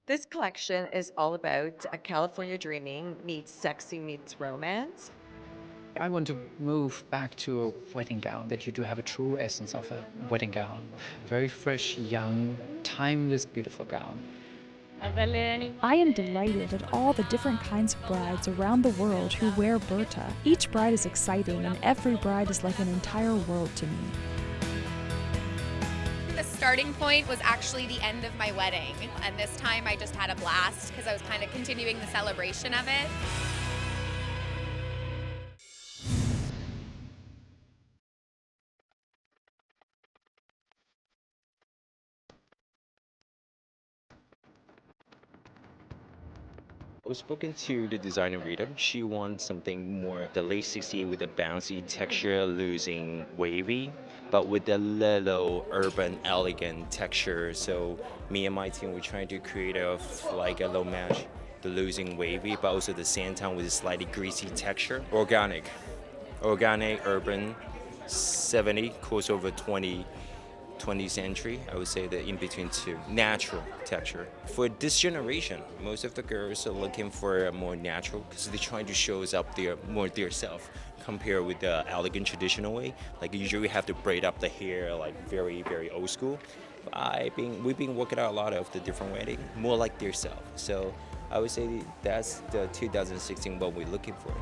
This collection is all about a California dreaming meets sexy meets romance. I want to move back to a wedding gown that you do have a true essence of a wedding gown. Very fresh, young, timeless, beautiful gown. I am delighted at all the different kinds of brides around the world who wear Berta. Each bride is exciting, and every bride is like an entire world to me. The starting point was actually the end of my wedding, and this time I just had a blast because I was kind of continuing the celebration of it. I've spoken to the designer Rita. She wants something more the late 60s with a bouncy texture, losing wavy, but with a little urban, elegant texture. So me and my team, we're trying to create like a little match, the losing wavy, but also the same time with a slightly greasy texture. Organic, urban, 70, crossover 20th century. I would say the in between two natural texture. For this generation, most of the girls are looking for a more natural because they're trying to show us up their more their self compared with the elegant traditional way. Like usually we have to braid up the hair like very old school. We've been working out a lot of the different wedding, more like their self. So I would say that's the 2016 what we're looking for.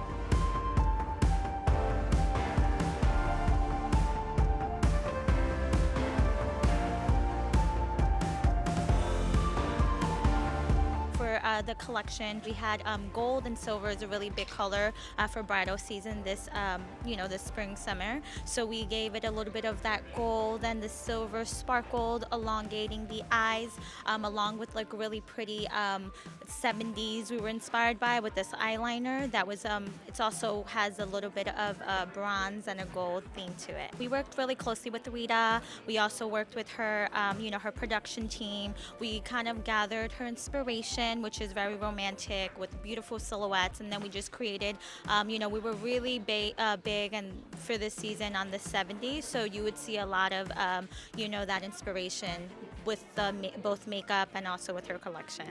For the collection, we had gold and silver is a really big color for bridal season this spring summer. So we gave it a little bit of that gold, and the silver sparkled, elongating the eyes, along with like really pretty 70s we were inspired by with this eyeliner that was it also has a little bit of bronze and a gold theme to it. We worked really closely with Rita. We also worked with her her production team. We kind of gathered her inspiration, which is very romantic with beautiful silhouettes, and then we just created we were really big and for this season on the 70s, so you would see a lot of that inspiration with both makeup and also with her collection.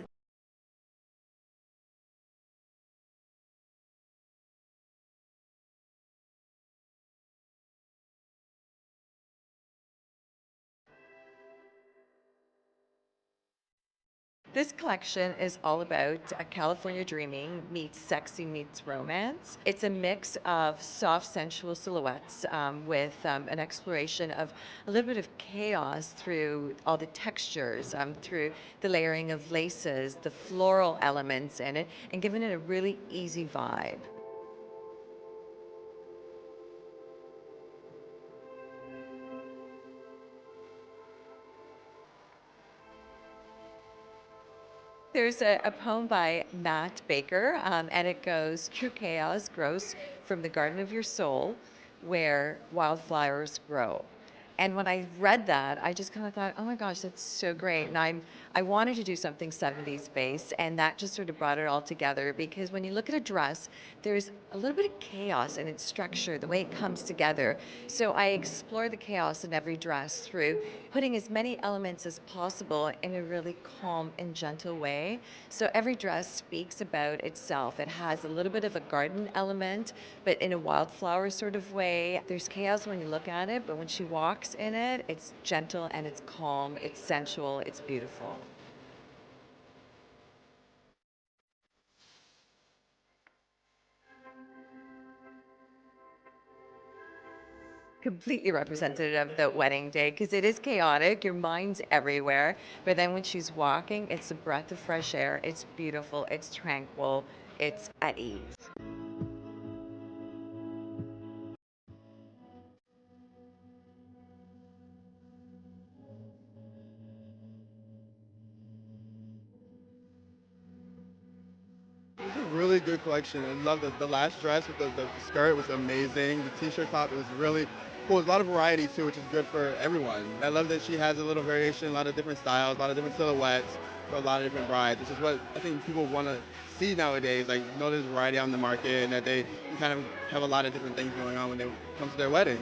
This collection is all about a California dreaming meets sexy meets romance. It's a mix of soft, sensual silhouettes with an exploration of a little bit of chaos through all the textures, through the layering of laces, the floral elements in it, and giving it a really easy vibe. There's a poem by Matt Baker, and it goes, "True chaos grows from the garden of your soul where wildflowers grow." And when I read that, I just kind of thought, oh my gosh, that's so great. And I wanted to do something 70s based, and that just sort of brought it all together because when you look at a dress, there's a little bit of chaos in its structure, the way it comes together. So I explore the chaos in every dress through putting as many elements as possible in a really calm and gentle way. So every dress speaks about itself. It has a little bit of a garden element, but in a wildflower sort of way. There's chaos when you look at it, but when she walks in it, it's gentle and it's calm, it's sensual, it's beautiful. Completely representative of the wedding day because it is chaotic, your mind's everywhere, but then when she's walking, it's a breath of fresh air, it's beautiful, it's tranquil, it's at ease. It's a really good collection. I love the last dress with the skirt was amazing. The t-shirt top, it was really cool. There's a lot of variety too, which is good for everyone. I love that she has a little variation, a lot of different styles, a lot of different silhouettes for a lot of different brides, which is what I think people want to see nowadays. Like, know there's variety on the market and that they can kind of have a lot of different things going on when they come to their wedding.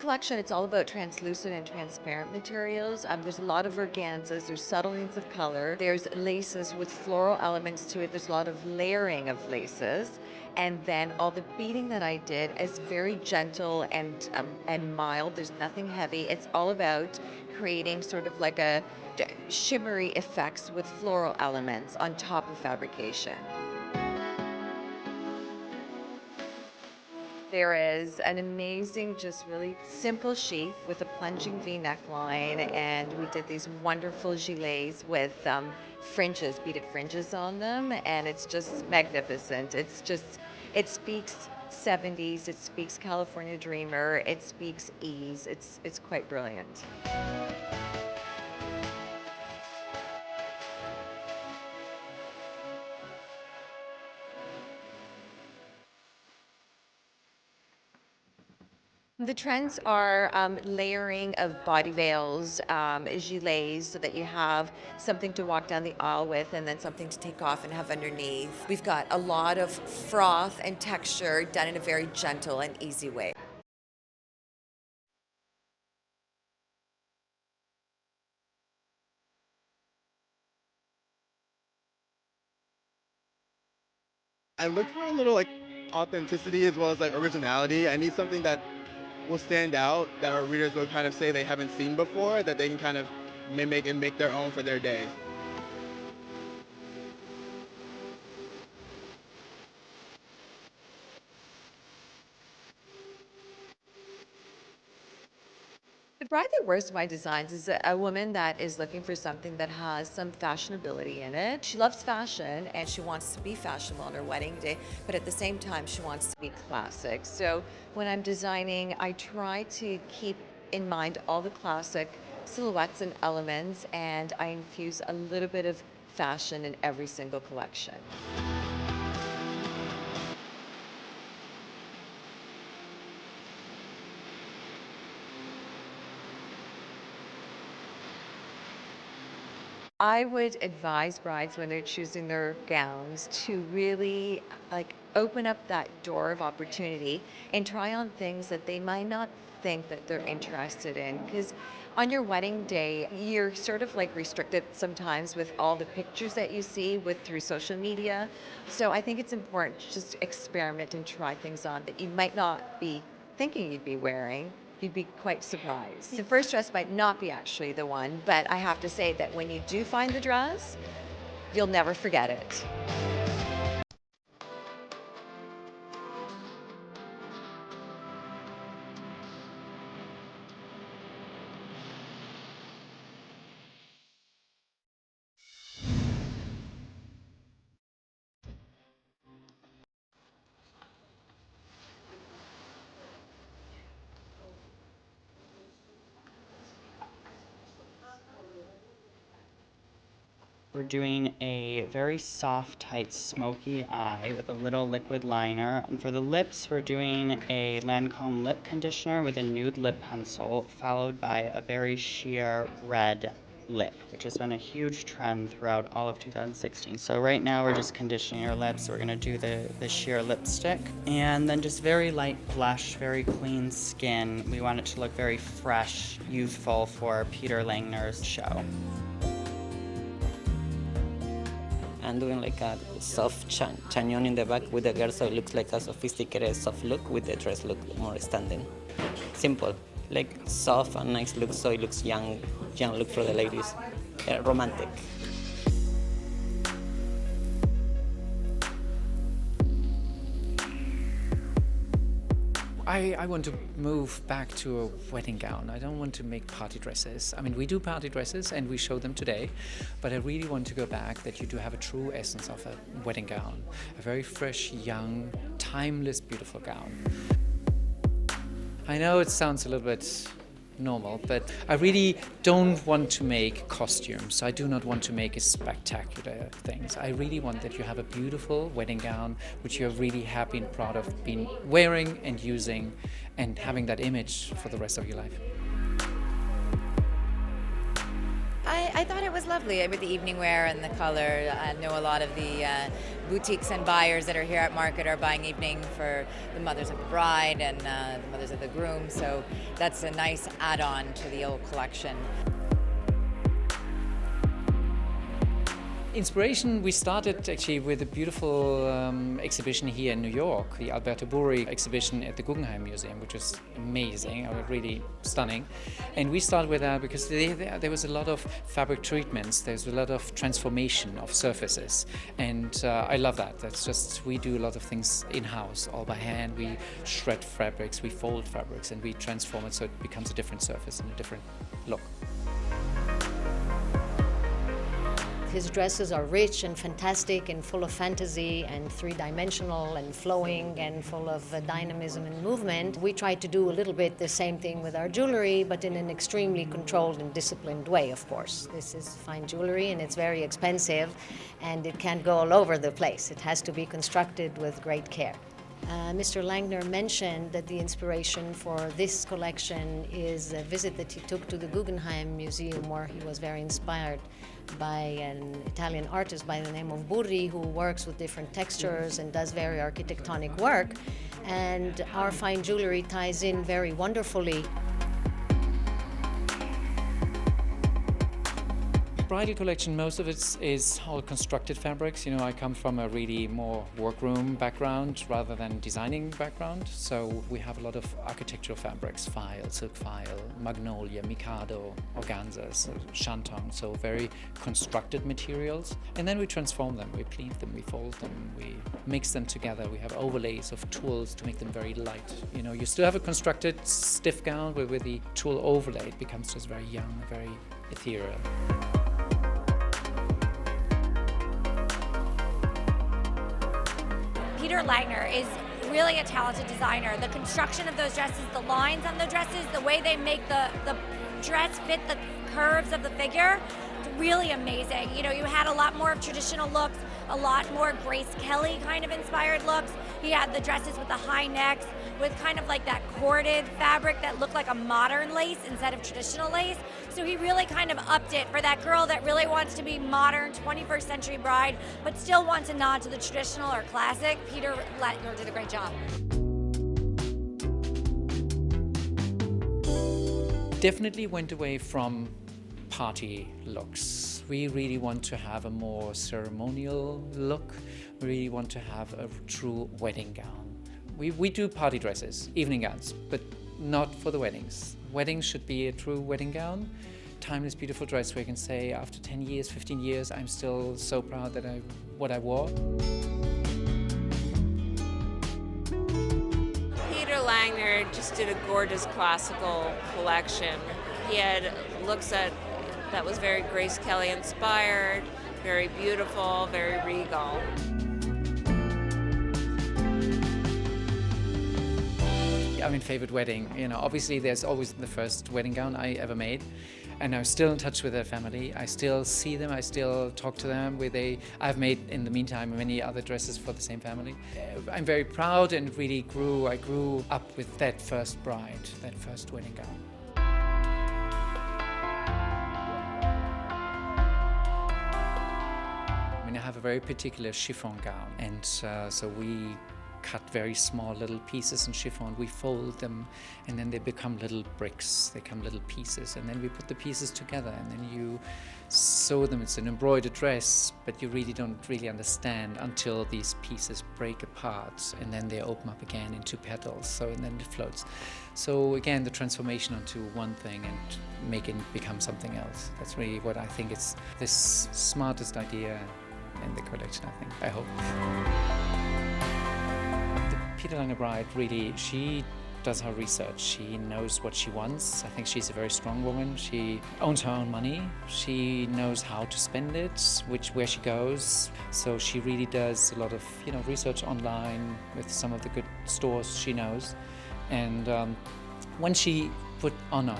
collection, it's all about translucent and transparent materials. There's a lot of organzas, there's subtleties of color, there's laces with floral elements to it, there's a lot of layering of laces. And then all the beading that I did is very gentle and mild. There's nothing heavy. It's all about creating sort of like a shimmery effects with floral elements on top of fabrication. There is an amazing, just really simple sheath with a plunging V neckline, and we did these wonderful gilets with fringes, beaded fringes on them, and it's just magnificent. It speaks 70s, it speaks California Dreamer, it speaks ease. It's quite brilliant. The trends are layering of body veils, gilets, so that you have something to walk down the aisle with and then something to take off and have underneath. We've got a lot of froth and texture done in a very gentle and easy way. I look for a little like authenticity as well as like originality. I need something that will stand out, that our readers will kind of say they haven't seen before, that they can kind of mimic and make their own for their day. The bride that wears my designs is a woman that is looking for something that has some fashionability in it. She loves fashion and she wants to be fashionable on her wedding day, but at the same time, she wants to be classic. So when I'm designing, I try to keep in mind all the classic silhouettes and elements, and I infuse a little bit of fashion in every single collection. I would advise brides when they're choosing their gowns to really like open up that door of opportunity and try on things that they might not think that they're interested in, because on your wedding day you're sort of like restricted sometimes with all the pictures that you see with through social media. So I think it's important to just experiment and try things on that you might not be thinking you'd be wearing. You'd be quite surprised. The first dress might not be actually the one, but I have to say that when you do find the dress, you'll never forget it. We're doing a very soft, tight, smoky eye with a little liquid liner. And for the lips, we're doing a Lancome lip conditioner with a nude lip pencil, followed by a very sheer red lip, which has been a huge trend throughout all of 2016. So right now we're just conditioning our lips. We're gonna do the sheer lipstick. And then just very light blush, very clean skin. We want it to look very fresh, youthful for Peter Langner's show. I'm doing like a soft chignon in the back with the girl, so it looks like a sophisticated soft look, with the dress look more standing. Simple, like soft and nice look, so it looks young look for the ladies, romantic. I want to move back to a wedding gown. I don't want to make party dresses. I mean, we do party dresses and we show them today, but I really want to go back that you do have a true essence of a wedding gown. A very fresh, young, timeless, beautiful gown. I know it sounds a little bit normal, but I really don't want to make costumes. I do not want to make spectacular things. I really want that you have a beautiful wedding gown which you're really happy and proud of being wearing and using and having that image for the rest of your life. I thought it was lovely with the evening wear and the color. I know a lot of the boutiques and buyers that are here at market are buying evening for the mothers of the bride and the mothers of the groom, so that's a nice add-on to the old collection. Inspiration, we started actually with a beautiful exhibition here in New York, the Alberto Burri exhibition at the Guggenheim Museum, which is amazing, really stunning. And we started with that because there was a lot of fabric treatments, there's a lot of transformation of surfaces. And I love that. That's just, we do a lot of things in-house, all by hand. We shred fabrics, we fold fabrics, and we transform it so it becomes a different surface and a different look. His dresses are rich and fantastic and full of fantasy and three-dimensional and flowing and full of dynamism and movement. We try to do a little bit the same thing with our jewelry, but in an extremely controlled and disciplined way, of course. This is fine jewelry and it's very expensive and it can't go all over the place. It has to be constructed with great care. Mr. Langner mentioned that the inspiration for this collection is a visit that he took to the Guggenheim Museum, where he was very inspired by an Italian artist by the name of Burri, who works with different textures and does very architectonic work. And our fine jewelry ties in very wonderfully. Bridal collection, most of it is all constructed fabrics. You know, I come from a really more workroom background rather than designing background. So we have a lot of architectural fabrics, file, silk file, magnolia, mikado, organzas, shantung, so very constructed materials. And then we transform them, we pleat them, we fold them, we mix them together. We have overlays of tools to make them very light. You know, you still have a constructed stiff gown, but with the tool overlay, it becomes just very young, very ethereal. Peter Langner is really a talented designer. The construction of those dresses, the lines on the dresses, the way they make the dress fit the curves of the figure, it's really amazing. You know, you had a lot more of traditional looks, a lot more Grace Kelly kind of inspired looks. He had the dresses with the high necks, with kind of like that corded fabric that looked like a modern lace instead of traditional lace. So he really kind of upped it for that girl that really wants to be modern, 21st century bride, but still wants a nod to the traditional or classic. Peter Langner did a great job. Definitely went away from party looks. We really want to have a more ceremonial look. We really want to have a true wedding gown. We do party dresses, evening gowns, but not for the weddings. Weddings should be a true wedding gown. Timeless, beautiful dress where you can say, after 10 years, 15 years, I'm still so proud that what I wore. Peter Langner just did a gorgeous classical collection. He had looks that was very Grace Kelly inspired, very beautiful, very regal. I mean, favorite wedding, you know, obviously there's always the first wedding gown I ever made, and I'm still in touch with their family. I still see them, I still talk to them. I've made, in the meantime, many other dresses for the same family. I'm very proud and really I grew up with that first bride, that first wedding gown. I mean, I have a very particular chiffon gown, and so we cut very small little pieces in chiffon, we fold them, and then they become little bricks, they become little pieces, and then we put the pieces together, and then you sew them. It's an embroidered dress, but you really don't really understand until these pieces break apart, and then they open up again into petals, so and then it floats. So again, the transformation onto one thing and make it become something else. That's really what I think is the smartest idea in the collection, I think, I hope. Peter Langner Bridal, really, she does her research. She knows what she wants. I think she's a very strong woman. She owns her own money. She knows how to spend it, where she goes. So she really does a lot of, research online with some of the good stores she knows. And when she put on our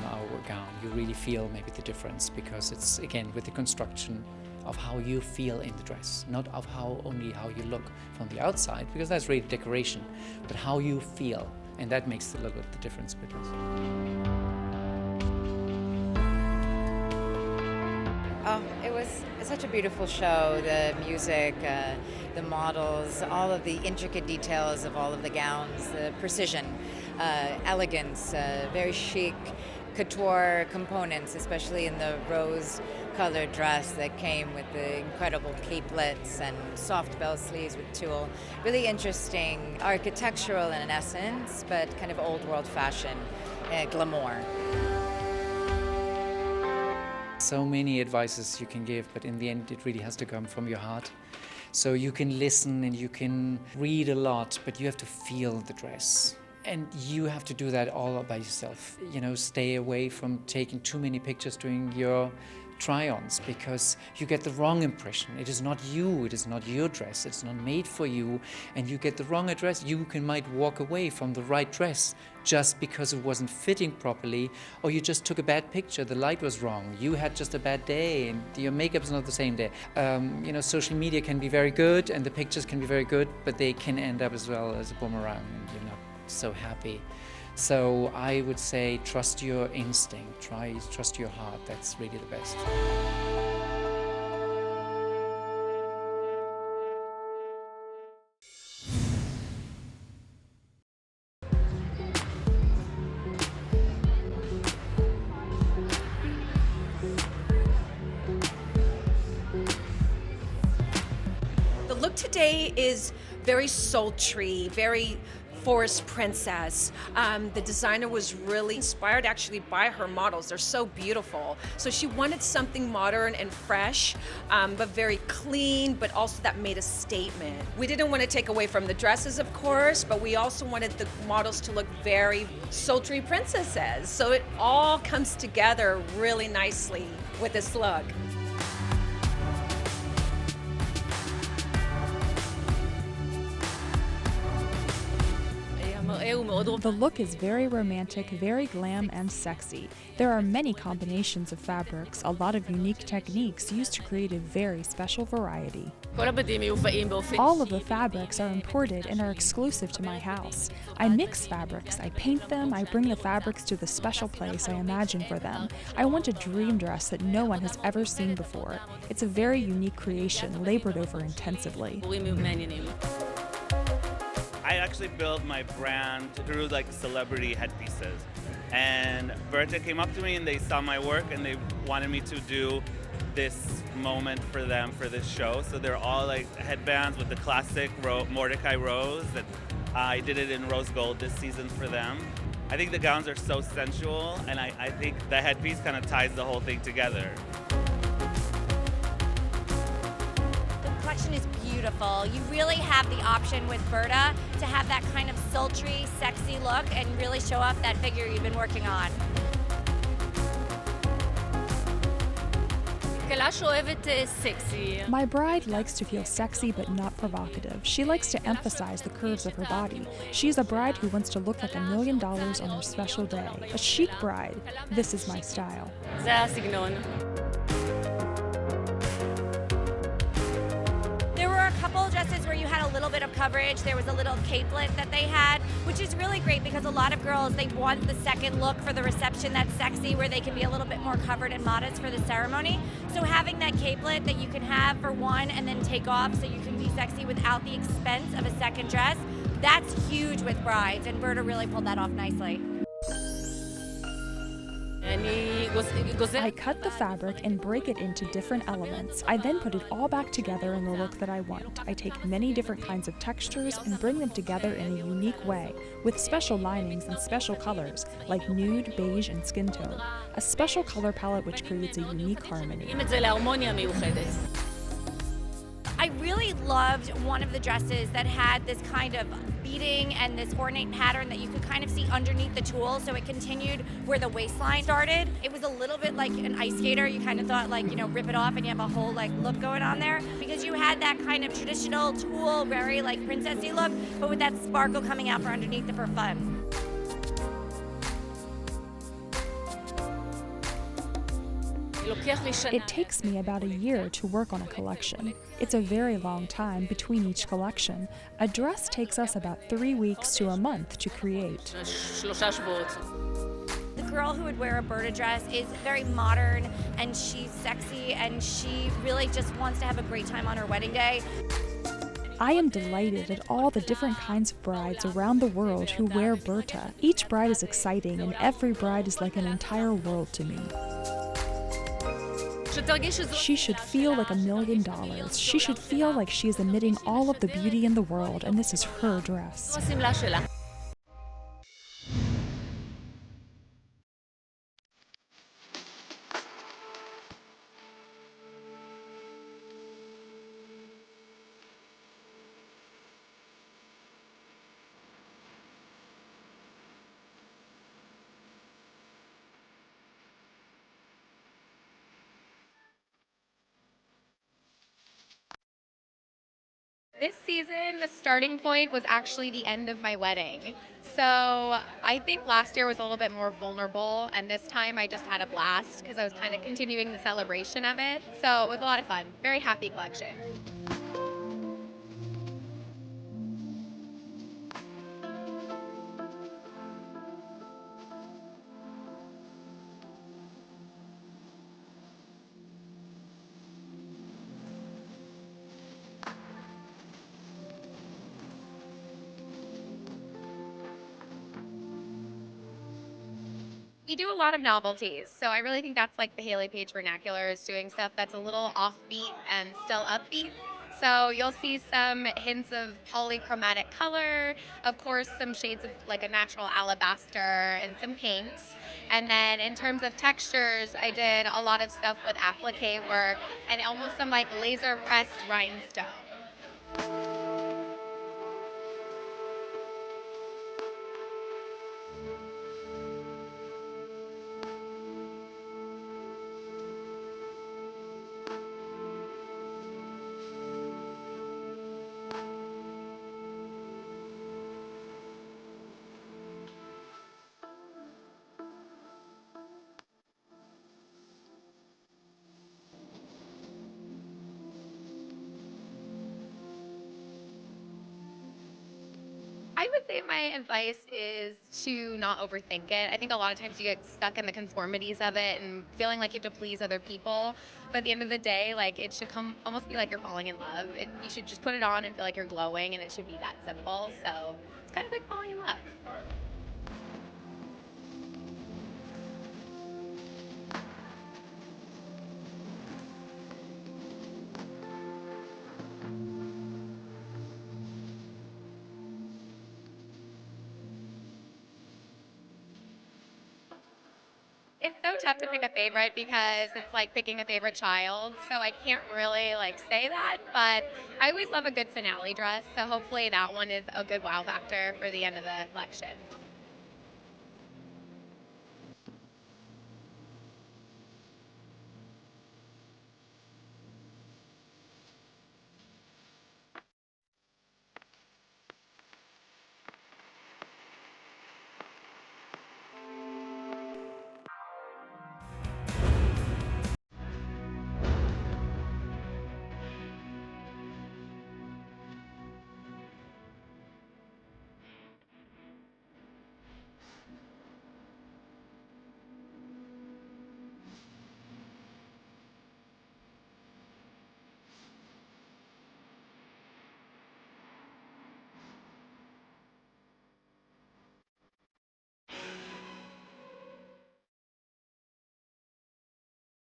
gown, you really feel maybe the difference, because it's, again, with the construction of how you feel in the dress, not of only how you look from the outside, because that's really decoration, but how you feel, and that makes a little bit the difference between us. Oh, it was such a beautiful show. The music, the models, all of the intricate details of all of the gowns, the precision, elegance, very chic couture components, especially in the rose-colored dress that came with the incredible capelets and soft bell sleeves with tulle. Really interesting, architectural in an essence, but kind of old world fashion, glamour. So many advices you can give, but in the end it really has to come from your heart. So you can listen and you can read a lot, but you have to feel the dress. And you have to do that all by yourself. You know, stay away from taking too many pictures during your try-ons because you get the wrong impression. It is not you, it is not your dress, it's not made for you, and you get the wrong address. You might walk away from the right dress just because it wasn't fitting properly, or you just took a bad picture, the light was wrong, you had just a bad day, and your makeup's not the same day. You know, social media can be very good, and the pictures can be very good, but they can end up as well as a boomerang, and you're not so happy. So I would say trust your instinct, trust your heart. That's really the best. The look today is very sultry, very forest princess. The designer was really inspired actually by her models. They're so beautiful. So she wanted something modern and fresh, but very clean, but also that made a statement. We didn't want to take away from the dresses, of course, but we also wanted the models to look very sultry princesses. So it all comes together really nicely with this look. The look is very romantic, very glam and sexy. There are many combinations of fabrics, a lot of unique techniques used to create a very special variety. All of the fabrics are imported and are exclusive to my house. I mix fabrics, I paint them, I bring the fabrics to the special place I imagine for them. I want a dream dress that no one has ever seen before. It's a very unique creation, labored over intensively. I actually built my brand through like celebrity headpieces. And Berta came up to me and they saw my work and they wanted me to do this moment for them for this show. So they're all like headbands with the classic Mordecai rose that I did it in rose gold this season for them. I think the gowns are so sensual and I think the headpiece kind of ties the whole thing together. The collection is beautiful. You really have the option with Berta to have that kind of sultry, sexy look and really show off that figure you've been working on. My bride likes to feel sexy but not provocative. She likes to emphasize the curves of her body. She's a bride who wants to look like $1 million on her special day. A chic bride. This is my style. There were a couple dresses where you had a little bit of coverage. There was a little capelet that they had, which is really great because a lot of girls, they want the second look for the reception that's sexy, where they can be a little bit more covered and modest for the ceremony. So having that capelet that you can have for one and then take off so you can be sexy without the expense of a second dress, that's huge with brides, and Berta really pulled that off nicely. I cut the fabric and break it into different elements. I then put it all back together in the look that I want. I take many different kinds of textures and bring them together in a unique way, with special linings and special colors, like nude, beige, and skin tone. A special color palette which creates a unique harmony. I really loved one of the dresses that had this kind of beading and this ornate pattern that you could kind of see underneath the tulle, so it continued where the waistline started. It was a little bit like an ice skater. You kind of thought, like, you know, rip it off and you have a whole like look going on there, because you had that kind of traditional tulle, very like princessy look, but with that sparkle coming out for underneath it for fun. It takes me about a year to work on a collection. It's a very long time between each collection. A dress takes us about 3 weeks to a month to create. The girl who would wear a Berta dress is very modern and she's sexy and she really just wants to have a great time on her wedding day. I am delighted at all the different kinds of brides around the world who wear Berta. Each bride is exciting and every bride is like an entire world to me. She should feel like $1 million. She should feel like she is emitting all of the beauty in the world, and this is her dress. This season, the starting point was actually the end of my wedding. So I think last year was a little bit more vulnerable, and this time I just had a blast because I was kind of continuing the celebration of it. So it was a lot of fun. Very happy collection. We do a lot of novelties, so I really think that's like the Hayley Paige vernacular, is doing stuff that's a little offbeat and still upbeat. So you'll see some hints of polychromatic color, of course some shades of like a natural alabaster and some pinks. And then in terms of textures, I did a lot of stuff with applique work and almost some like laser pressed rhinestone. I would say my advice is to not overthink it. I think a lot of times you get stuck in the conformities of it and feeling like you have to please other people. But at the end of the day, like it should come almost be like you're falling in love. You should just put it on and feel like you're glowing, and it should be that simple. So it's kind of like falling in love. It's so tough to pick a favorite because it's like picking a favorite child. So I can't really like say that, but I always love a good finale dress. So hopefully that one is a good wow factor for the end of the collection.